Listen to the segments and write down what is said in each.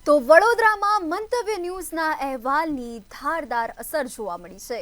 તો વડોદરામાં મંતવ્ય ન્યૂઝના અહેવાલની ધારદાર અસર જોવા મળી છે.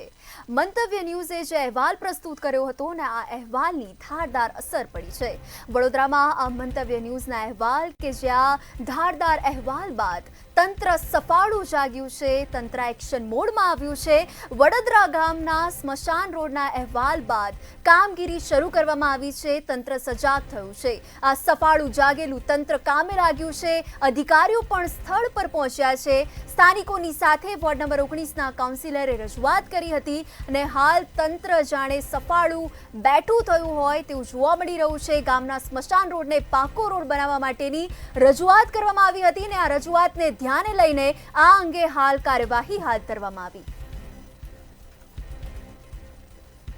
મંતવ્ય ન્યૂઝે જે અહેવાલ પ્રસ્તુત કર્યો હતો ને આ અહેવાલની ધારદાર અસર પડી છે. વડોદરામાં આ મંતવ્ય ન્યૂઝના અહેવાલ કે જ્યાં ધારદાર અહેવાલ બાદ તંત્ર સફાળું જાગ્યું છે, તંત્ર એક્શન મોડમાં આવ્યું છે. વડોદરા ગામના સ્મશાન રોડના અહેવાલ બાદ કામગીરી શરૂ કરવામાં આવી છે. તંત્ર સજાગ થયું છે. આ સફાળું જાગેલું તંત્ર કામે લાગ્યું છે. અધિકારીઓ પણ સ્થળ પર પહોંચ્યા છે. સ્થાનિકોની સાથે વોર્ડ નંબર 19ના કાઉન્સિલરે રજૂઆત કરી હતી અને હાલ તંત્ર જાણે સફાળું બેઠું થયું હોય તેવું જોવા મળી રહ્યું છે. ગામના સ્મશાન રોડને પાકો રોડ બનાવવા માટેની રજૂઆત કરવામાં આવી હતી અને આ રજૂઆતને ધ્યાને લઈને આ અંગે હાલ કાર્યવાહી હાથ ધરવામાં આવી.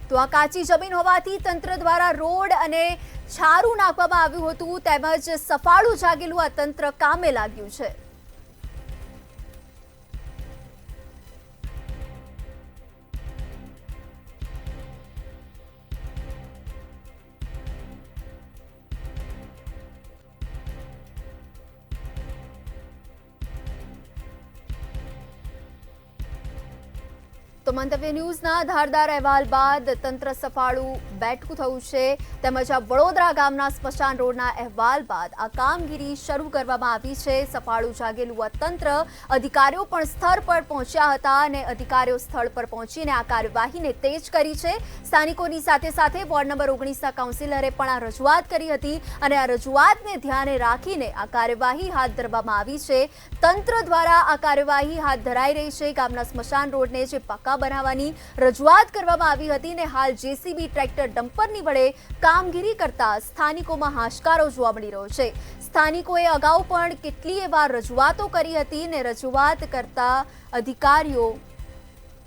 તો આ કાચી જમીન હોવાથી તંત્ર દ્વારા રોડ અને છારું નાખવામાં આવ્યું હતું, તેમજ સફાળું જાગેલું આ તંત્ર કામે લાગ્યું છે. તો મંતવ્ય ન્યૂઝના ધારદાર અહેવાલ બાદ તંત્ર સફાળું બેઠું થયું છે, તેમજ આ વડોદરા ગામના સ્મશાન રોડના અહેવાલ બાદ આ કામગીરી શરૂ કરવામાં આવી છે. સફાળું જાગેલું આ તંત્ર, અધિકારીઓ પણ સ્થળ પર પહોંચ્યા હતા અને અધિકારીઓ સ્થળ પર પહોંચીને આ કાર્યવાહીને તેજ કરી છે. સ્થાનિકોની સાથે સાથે વોર્ડ નંબર 19ના કાઉન્સિલરે પણ આ રજૂઆત કરી હતી અને આ રજૂઆતને ધ્યાને રાખીને આ કાર્યવાહી હાથ ધરવામાં આવી છે. તંત્ર દ્વારા આ કાર્યવાહી હાથ ધરાઈ રહી છે. ગામના સ્મશાન રોડને જે પાકા બનાવવાની રજૂઆત કરવામાં આવી હતી ને હાલ જેસીબી ટ્રેક્ટર ડમ્પરની વડે કામગીરી કરતા સ્થાનિકોમાં હાશકારો જોવા મળી રહ્યો છે. સ્થાનિકોએ અગાઉ પણ કેટલીય વાર રજૂઆતો કરી હતી ને રજૂઆત કરતા અધિકારીઓ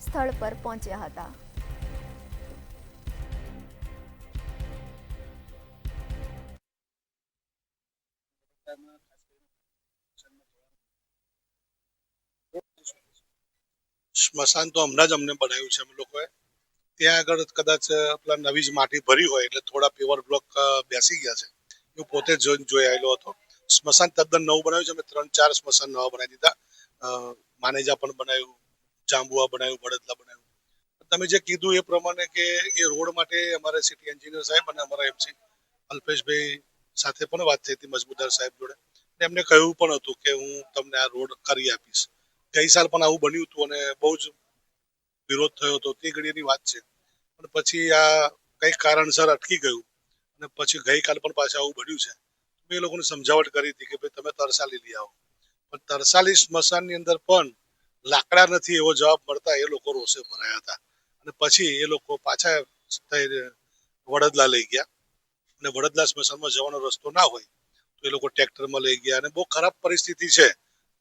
સ્થળ પર પહોંચ્યા હતા. સ્મશાન તો હમણાં જ અમને બનાવ્યું છે અમે લોકોએ. ત્યાં આગળ કદાચ પેલા નવી જ માટી ભરી હોય એટલે થોડા પેવર બ્લોક બેસી ગયા છે. હું પોતે જોઈ આવેલો હતો. સ્મશાન તદ્દન નવું બનાવ્યું છે. અમે 3-4 સ્મશાન નવા બનાવી દીધા. માનેજા પણ બનાવ્યું, જાંબુઆ બનાવ્યું, બળદલા બનાવ્યું. તમે જે કીધું એ પ્રમાણે કે એ રોડ માટે અમારે સિટી એન્જિનિયર સાહેબ અને અમારા એમસી અલ્પેશભાઈ સાથે પણ વાત થઈ હતી મજમુદાર સાહેબ જોડે. એમને કહ્યું પણ હતું કે હું તમને આ રોડ કરી આપીશ. ગઈ સાલ પણ આવું બન્યું હતું અને બહુ જ વિરોધ થયો હતો. તે ઘડીની વાત છે. પણ પછી આ કઈ કારણસર અટકી ગયું અને પછી ગઈકાલ પણ પાછા આવું બન્યું છે. મેં એ લોકોને સમજાવટ કરી હતી કે ભાઈ તમે તરસાલી લઈ આવો, પણ તરસાલી સ્મશાનની અંદર પણ લાકડા નથી એવો જવાબ મળતા એ લોકો રોષે ભરાયા હતા. અને પછી એ લોકો પાછા વડદલા લઈ ગયા અને વડદલા સ્મશાનમાં જવાનો રસ્તો ના હોય તો એ લોકો ટ્રેક્ટરમાં લઈ ગયા અને બહુ ખરાબ પરિસ્થિતિ છે.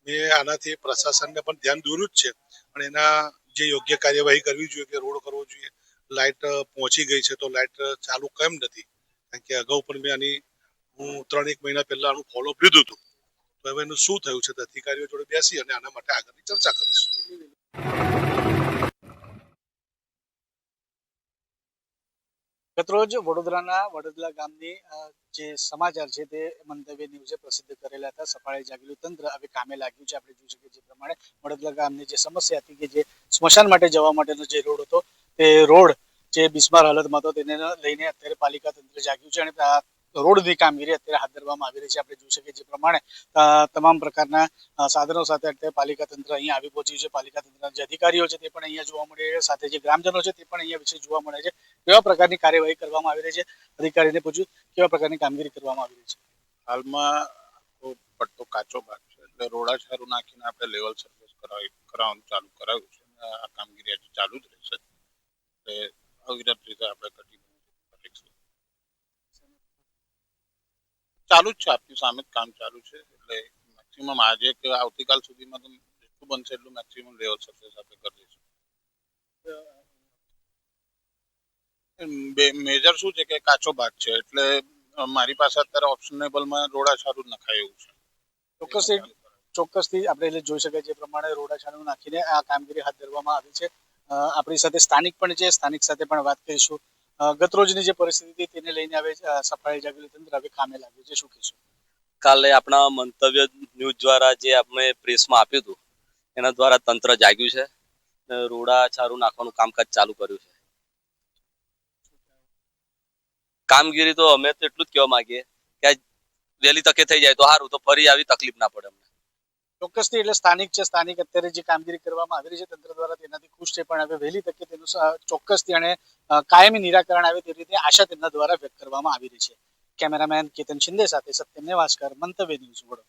મેં આનાથી પ્રશાસનને પણ ધ્યાન દોર્યું જ છે અને એના જે યોગ્ય કાર્યવાહી કરવી જોઈએ કે રોડ કરવો જોઈએ. લાઇટ પહોંચી ગઈ છે તો લાઇટ ચાલુ કેમ નથી? કારણ કે અગાઉ પણ મેં હું 3-1 મહિના પહેલા આનું ફોલોઅપ લીધું હતું. તો હવે એનું શું થયું છે અધિકારીઓ જોડે બેસી અને આના માટે આગળની ચર્ચા કરીશું. ગતરોજ વડોદરાના વડોદરા ગામની જે સમાચાર છે તે મંતવ્ય ન્યૂઝે પ્રસિદ્ધ કરેલા હતા. સફાળે જાગેલું તંત્ર હવે કામે લાગ્યું છે. આપણે જોઈ શકીએ જે પ્રમાણે વડોદરા ગામની જે સમસ્યા હતી કે જે સ્મશાન માટે જવા માટેનો જે રોડ હતો તે રોડ જે બિસ્માર હાલતમાં હતો તેને લઈને અત્યારે પાલિકા તંત્ર જાગ્યું છે અને રોડની કામગીરી અત્યારે હાથ ધરવામાં આવી રહી છે. આપણે જોઈ શકીએ જે પ્રમાણે તમામ પ્રકારના સાધનો સાથે અત્યારે પાલિકા તંત્ર અહીંયા આવી પહોંચ્યું છે. પાલિકા તંત્રના જે અધિકારીઓ છે તે પણ અહીંયા જોવા મળે છે. સાથે જે ગ્રામજનો છે તે પણ અહીંયા વિશે જોવા મળે છે. કેવા પ્રકારની કાર્યવાહી કરવામાં આવી રહી છે, અધિકારીને પૂછ્યું કેવા પ્રકારની કામગીરી કરવામાં આવી રહી છે. હાલમાં પટ્ટો કાચો ભાગ છે એટલે રોડા છારું નાખીને આપણે લેવલ સર્વિસ કરાવવાનું ચાલુ કરાવ્યું છે. આ કામગીરી હજી ચાલુ જ રહેશે. એટલે અવિરત રીતે આપણે કરીશું. ચાલુ જ છે, આપની સામે જ કામ ચાલુ છે. એટલે મેક્સિમમ આજે કે આવતીકાલ સુધીમાં તો જેટલું બનશે એટલું મેક્સિમમ લેવલ સર્વિસ આપણે કરી દઈશું. મેજર શું છે કે કાચો ભાગ છે એટલે મારી પાસે અત્યારે ઓપ્શનેબલમાં રોડા છારું જ નખાય એવું છે. ચોક્કસથી આપણે જોઈ શકાય જે પ્રમાણે રોડા છારું નાખીને આ કામગીરી હાથ ધરવામાં આવી છે. આપણી સાથે સ્થાનિક પણ છે, સ્થાનિક સાથે પણ વાત કરીશું. ગત રોજની જે પરિસ્થિતિ તેને લઈને હવે સફાળી જાગેલું તંત્ર હવે કામે લાગ્યું છે, શું કહેશું? કાલે આપણા મંતવ્ય ન્યૂઝ દ્વારા જે આપણે પ્રેસમાં આપ્યું હતું એના દ્વારા તંત્ર જાગ્યું છે ને રોડા ચારું નાખવાનું કામકાજ ચાલુ કર્યું છે. કામગીરી તો અમે તો એટલું જ કહેવા માંગીએ કે વહેલી તકે થઈ જાય તો સારું, તો ફરી આવી તકલીફ ના પડે અમને. ચોક્કસથી એટલે સ્થાનિક છે, સ્થાનિક અત્યારે જે કામગીરી કરવામાં આવી રહી છે તંત્ર દ્વારા તેનાથી ખુશ છે, પણ હવે વહેલી તકે તેનું ચોક્કસથી અને કાયમી નિરાકરણ આવે તે રીતે આશા તેમના દ્વારા વ્યક્ત કરવામાં આવી રહી છે. કેમેરામેન કેતન શિંદે સાથે સત્યમ નેવાસકર, મંતવ્ય ન્યૂઝ વડોદરા.